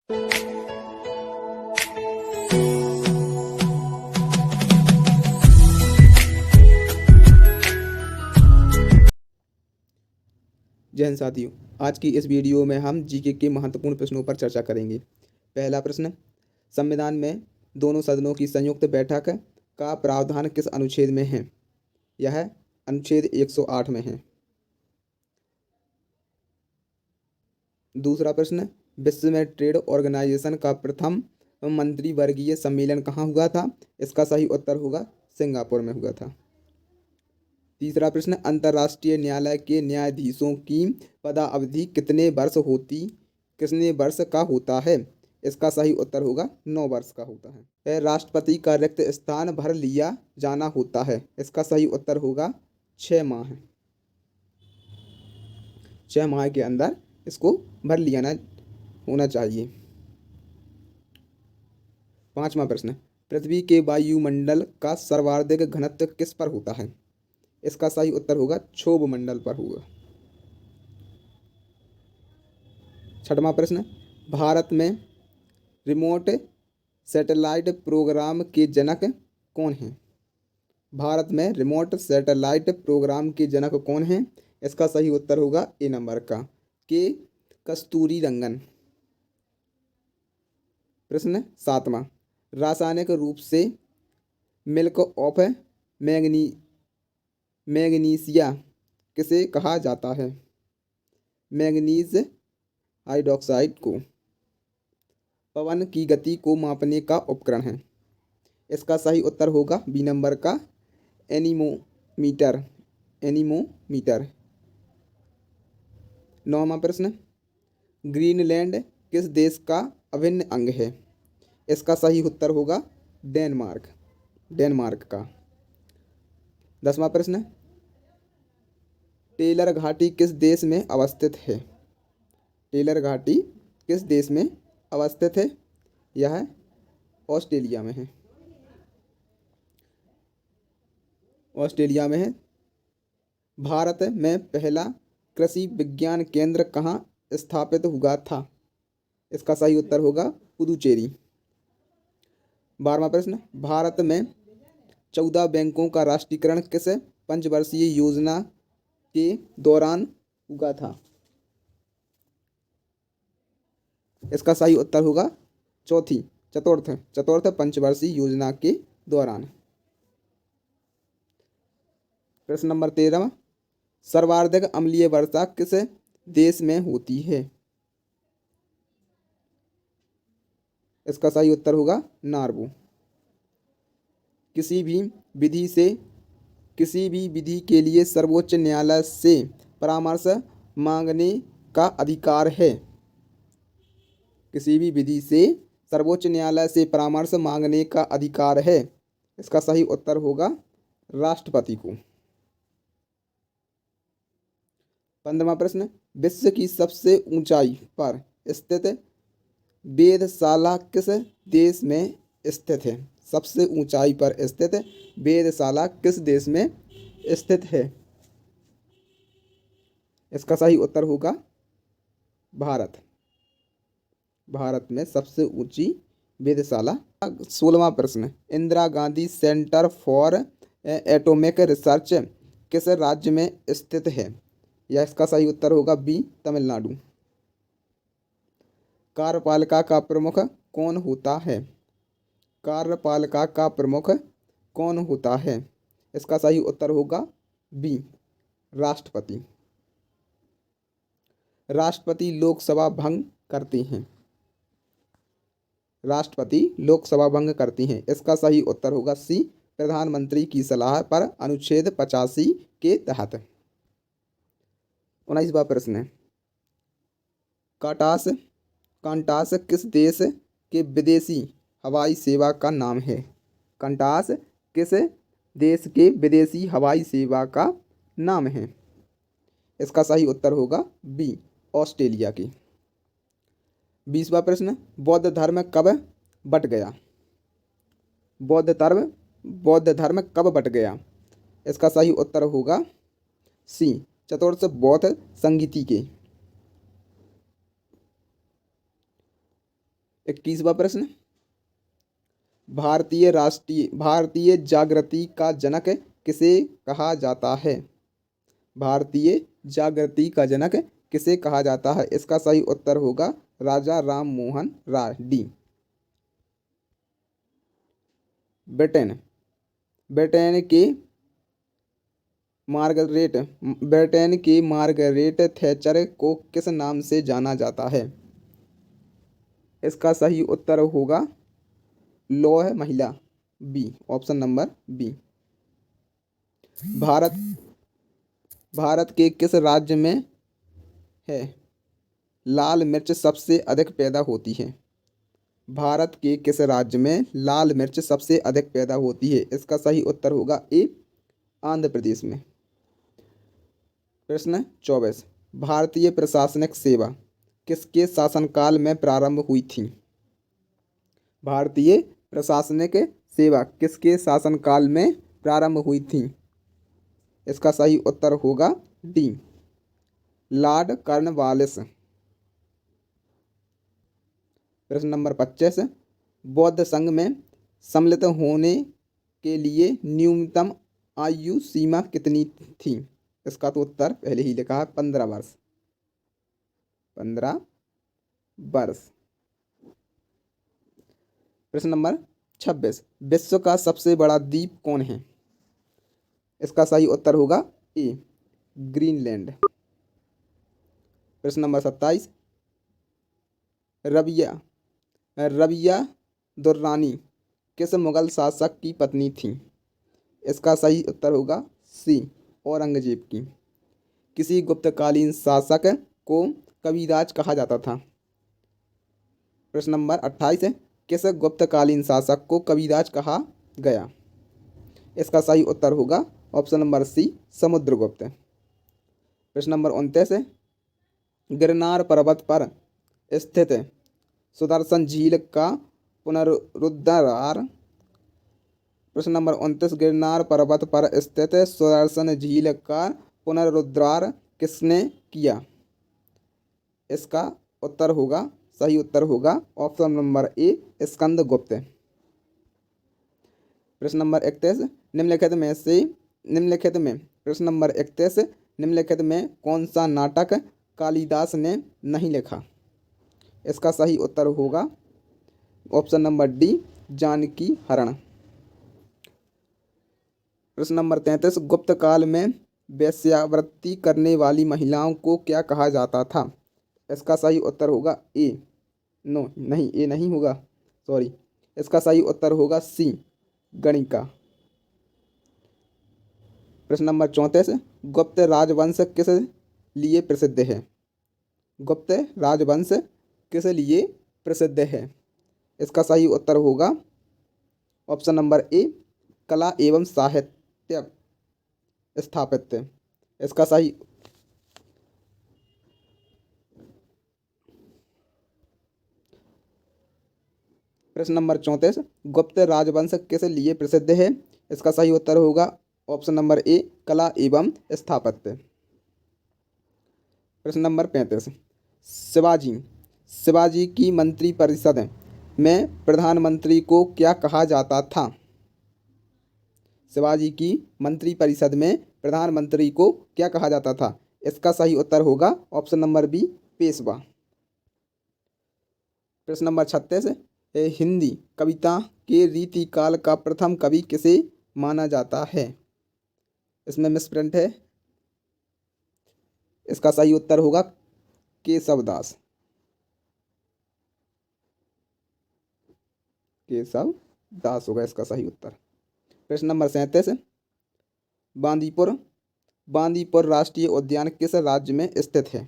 जय हिंद साथियों, आज की इस वीडियो में हम जीके के महत्वपूर्ण प्रश्नों पर चर्चा करेंगे। पहला प्रश्न, संविधान में दोनों सदनों की संयुक्त बैठक का प्रावधान किस अनुच्छेद में है? यह अनुच्छेद 108 में है। दूसरा प्रश्न, विश्व में ट्रेड ऑर्गेनाइजेशन का प्रथम मंत्रिवर्गीय सम्मेलन कहाँ हुआ था? इसका सही उत्तर होगा सिंगापुर में हुआ था। तीसरा प्रश्न, अंतर्राष्ट्रीय न्यायालय के न्यायाधीशों की पदावधि कितने वर्ष का होता है? इसका सही उत्तर होगा 9 वर्ष का होता है। राष्ट्रपति का रिक्त स्थान भर लिया जाना होता है। इसका सही उत्तर होगा 6 माह। 6 माह के अंदर इसको भर लिया होना चाहिए। पांचवा प्रश्न, पृथ्वी के वायुमंडल का सर्वाधिक घनत्व किस पर होता है? इसका सही उत्तर होगा क्षोभ मंडल पर होगा। छठवां प्रश्न, भारत में रिमोट सैटेलाइट प्रोग्राम के जनक कौन हैं? भारत में रिमोट सैटेलाइट प्रोग्राम के जनक कौन हैं? इसका सही उत्तर होगा ए नंबर का, के कस्तूरीरंगन। प्रश्न सातवां, रासायनिक रूप से मिल्क ऑफ मैग्नीशिया किसे कहा जाता है? मैंगनीज हाइड्रॉक्साइड को। पवन की गति को मापने का उपकरण है। इसका सही उत्तर होगा बी नंबर का, एनीमोमीटर। नौवां प्रश्न, ग्रीनलैंड किस देश का अभिन्न अंग है? इसका सही उत्तर होगा डेनमार्क का। 10वां प्रश्न, टेलर घाटी किस देश में अवस्थित है? टेलर घाटी किस देश में अवस्थित है? यह ऑस्ट्रेलिया में है। भारत में पहला कृषि विज्ञान केंद्र कहाँ स्थापित हुआ था? इसका सही उत्तर होगा पुदुचेरी। 12वां प्रश्न, भारत में 14 बैंकों का राष्ट्रीयकरण किस पंचवर्षीय योजना के दौरान हुआ था? इसका सही उत्तर होगा चतुर्थ पंचवर्षीय योजना के दौरान। प्रश्न नंबर 13, सर्वाधिक अम्लीय वर्षा किस देश में होती है? इसका सही उत्तर होगा नॉर्वे। किसी भी विधि के लिए सर्वोच्च न्यायालय से परामर्श मांगने का अधिकार है। किसी भी विधि से सर्वोच्च न्यायालय से परामर्श मांगने का अधिकार है। इसका सही उत्तर होगा राष्ट्रपति को। 15वां प्रश्न, विश्व की सबसे ऊंचाई पर स्थित वेधशाला किस देश में स्थित है? सबसे ऊंचाई पर स्थित वेधशाला किस देश में स्थित है? इसका सही उत्तर होगा भारत में सबसे ऊंची वेधशाला। 16वां प्रश्न, Indira Gandhi centre for atomic research किस राज्य में स्थित है? या इसका सही उत्तर होगा बी, तमिलनाडु। कार्यपालिका का प्रमुख कौन होता है? कार्यपालिका का प्रमुख कौन होता है? इसका सही उत्तर होगा बी, राष्ट्रपति। राष्ट्रपति लोकसभा भंग करती हैं। इसका सही उत्तर होगा सी, प्रधानमंत्री की सलाह पर अनुच्छेद 85 के तहत। 19वां प्रश्न है, कांटास किस देश के विदेशी हवाई सेवा का नाम है? कांटास किस देश के विदेशी हवाई सेवा का नाम है? इसका सही उत्तर होगा बी, ऑस्ट्रेलिया की। 20वां प्रश्न, बौद्ध धर्म कब बट गया? बौद्ध धर्म कब बट गया? इसका सही उत्तर होगा सी, चतुर्थ बौद्ध संगीति के। 21वां प्रश्न, भारतीय जागृति का जनक किसे कहा जाता है? भारतीय जागृति का जनक किसे कहा जाता है? इसका सही उत्तर होगा राजा Ram Mohan Roy, D. Britain Britain के मार्गरेट थैचर को किस नाम से जाना जाता है? इसका सही उत्तर होगा लौह महिला, B, option number B. Bharat के किस राज्य में है लाल मिर्च सबसे अधिक पैदा होती है? भारत के किस राज्य में लाल मिर्च सबसे अधिक पैदा होती है? इसका सही उत्तर होगा ए, आंध्र प्रदेश में। प्रश्न 24, भारतीय प्रशासनिक सेवा किसके शासनकाल में प्रारंभ हुई थी? भारतीय प्रशासनिक सेवा किसके शासनकाल में प्रारंभ हुई थी? इसका सही उत्तर होगा डी, लॉर्ड कॉर्नवालिस। प्रश्न नंबर 25, बौद्ध संघ में सम्मिलित होने के लिए न्यूनतम आयु सीमा कितनी थी? इसका तो उत्तर पहले ही लिखा है, 15 वर्ष। 15 वर्ष। प्रश्न नंबर 26, विश्व का सबसे बड़ा द्वीप कौन है? इसका सही उत्तर होगा ए, ग्रीनलैंड। प्रश्न नंबर 27, रबिया दुर्रानी किस मुगल शासक की पत्नी थी? इसका सही उत्तर होगा सी, औरंगजेब की। किसी गुप्तकालीन शासक को कविराज कहा जाता था? प्रश्न नंबर 28 है, किस गुप्तकालीन शासक को कविराज कहा गया? इसका सही उत्तर होगा ऑप्शन नंबर सी, समुद्रगुप्त। प्रश्न नंबर 29 है, गिरनार पर्वत पर स्थित सुदर्शन झील का पुनरुद्धार। प्रश्न नंबर 29, गिरनार पर्वत पर स्थित सुदर्शन झील का पुनरुद्धार किसने किया? इसका उत्तर होगा, सही उत्तर होगा ऑप्शन नंबर ए, स्कंदगुप्त। प्रश्न नंबर 31, प्रश्न नंबर 31, निम्नलिखित में कौन सा नाटक कालिदास ने नहीं लिखा? इसका सही उत्तर होगा ऑप्शन नंबर डी, जानकी हरण। प्रश्न नंबर 33, गुप्त काल में वेश्यावृत्ति करने वाली महिलाओं को क्या कहा जाता था? इसका सही उत्तर होगा ए, नो नहीं, ए नहीं होगा, सॉरी। इसका सही उत्तर होगा सी, गणिका। प्रश्न नंबर 34, गुप्त राजवंश किस लिए प्रसिद्ध है? गुप्त राजवंश किस लिए प्रसिद्ध है? इसका सही उत्तर होगा ऑप्शन नंबर ए, कला एवं साहित्य स्थापत्य। इसका सही प्रश्न नंबर 34, गुप्त राजवंश किस लिए प्रसिद्ध है? इसका सही उत्तर होगा ऑप्शन नंबर ए, कला एवं स्थापत्य। प्रश्न नंबर 35, शिवाजी की मंत्रिपरिषद में प्रधानमंत्री को क्या कहा जाता था? शिवाजी की मंत्रिपरिषद में प्रधानमंत्री को क्या कहा जाता था? इसका सही उत्तर होगा ऑप्शन नंबर बी, पेशवा। प्रश्न नंबर 36, हिंदी कविता के रीतिकाल का प्रथम कवि किसे माना जाता है? इसमें मिसप्रिंट है, इसका सही उत्तर होगा केशवदास। केशवदास होगा इसका सही उत्तर। प्रश्न नंबर 37, बांदीपुर राष्ट्रीय उद्यान किस राज्य में स्थित है?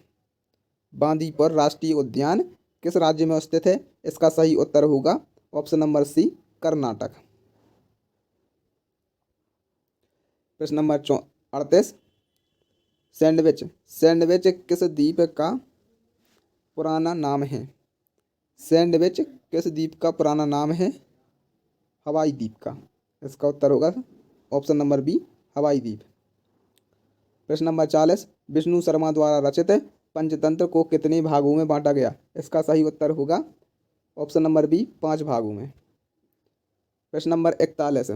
बांदीपुर राष्ट्रीय उद्यान किस राज्य में स्थित है? इसका सही उत्तर होगा ऑप्शन नंबर सी, कर्नाटक। प्रश्न नंबर 38, सैंडविच किस द्वीप का पुराना नाम है? सैंडविच किस द्वीप का पुराना नाम है? हवाई द्वीप का। इसका उत्तर होगा ऑप्शन नंबर बी, हवाई द्वीप। प्रश्न नंबर 40, विष्णु शर्मा द्वारा रचित पंचतंत्र को कितने भागों में बांटा गया? इसका सही उत्तर होगा ऑप्शन नंबर बी 5 भागों में। प्रश्न नंबर 41,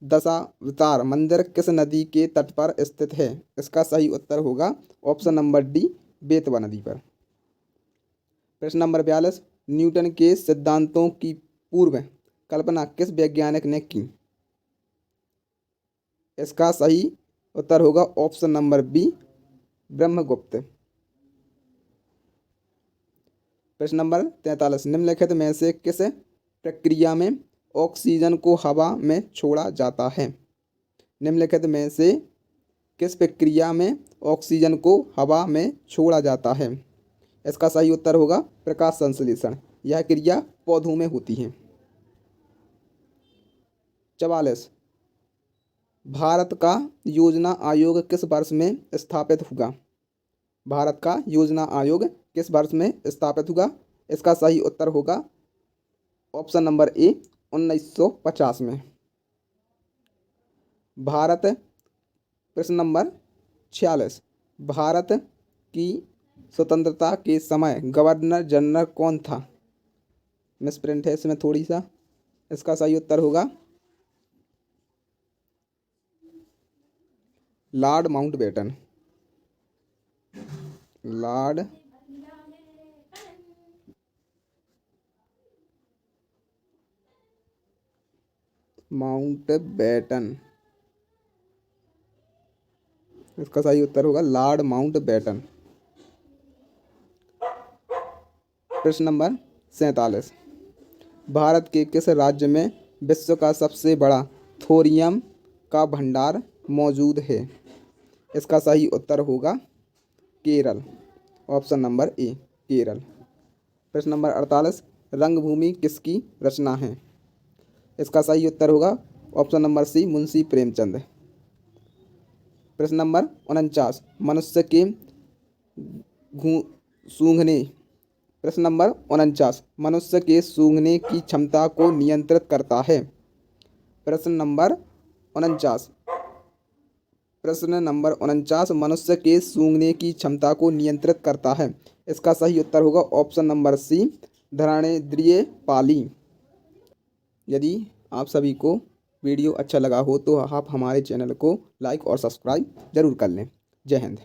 दशावतार मंदिर किस नदी के तट पर स्थित है? इसका सही उत्तर होगा ऑप्शन नंबर डी, बेतवा नदी पर। प्रश्न नंबर 42, न्यूटन के सिद्धांतों की पूर्व कल्पना किस वैज्ञानिक ने की? इसका सही उत्तर होगा ऑप्शन नंबर बी, ब्रह्मगुप्त। प्रश्न नंबर 43, निम्नलिखित में से किस प्रक्रिया में ऑक्सीजन को हवा में छोड़ा जाता है? निम्नलिखित में से किस प्रक्रिया में ऑक्सीजन को हवा में छोड़ा जाता है? इसका सही उत्तर होगा प्रकाश संश्लेषण। यह क्रिया पौधों में होती है। 44, भारत का योजना आयोग किस वर्ष में स्थापित हुआ? भारत का योजना आयोग किस वर्ष में स्थापित हुआ? इसका सही उत्तर होगा ऑप्शन नंबर ए, 1950 में। भारत प्रश्न नंबर 46, भारत की स्वतंत्रता के समय गवर्नर जनरल कौन था? मिसप्रिंट है इसमें थोड़ी सा। इसका सही उत्तर होगा लॉर्ड माउंटबेटन। लॉर्ड माउंटबेटन, इसका सही उत्तर होगा लॉर्ड माउंटबेटन। प्रश्न नंबर 47, भारत के किस राज्य में विश्व का सबसे बड़ा थोरियम का भंडार मौजूद है? इसका सही उत्तर होगा Kerala, option number A, Kerala. प्रश्न नंबर 48, रंगभूमि किसकी रचना है? इसका सही उत्तर होगा option number C, Munshi Premchand. प्रश्न नंबर 49, मनुष्य के सूंघने प्रश्न नंबर 49, मनुष्य के सूंघने की क्षमता को नियंत्रित करता है? प्रश्न नंबर 49, मनुष्य के सूंघने की क्षमता को नियंत्रित करता है? इसका सही उत्तर होगा ऑप्शन नंबर सी, घ्राणेंद्रिय पाली। यदि आप सभी को वीडियो अच्छा लगा हो तो आप हमारे चैनल को लाइक और सब्सक्राइब जरूर कर लें। जय हिंद।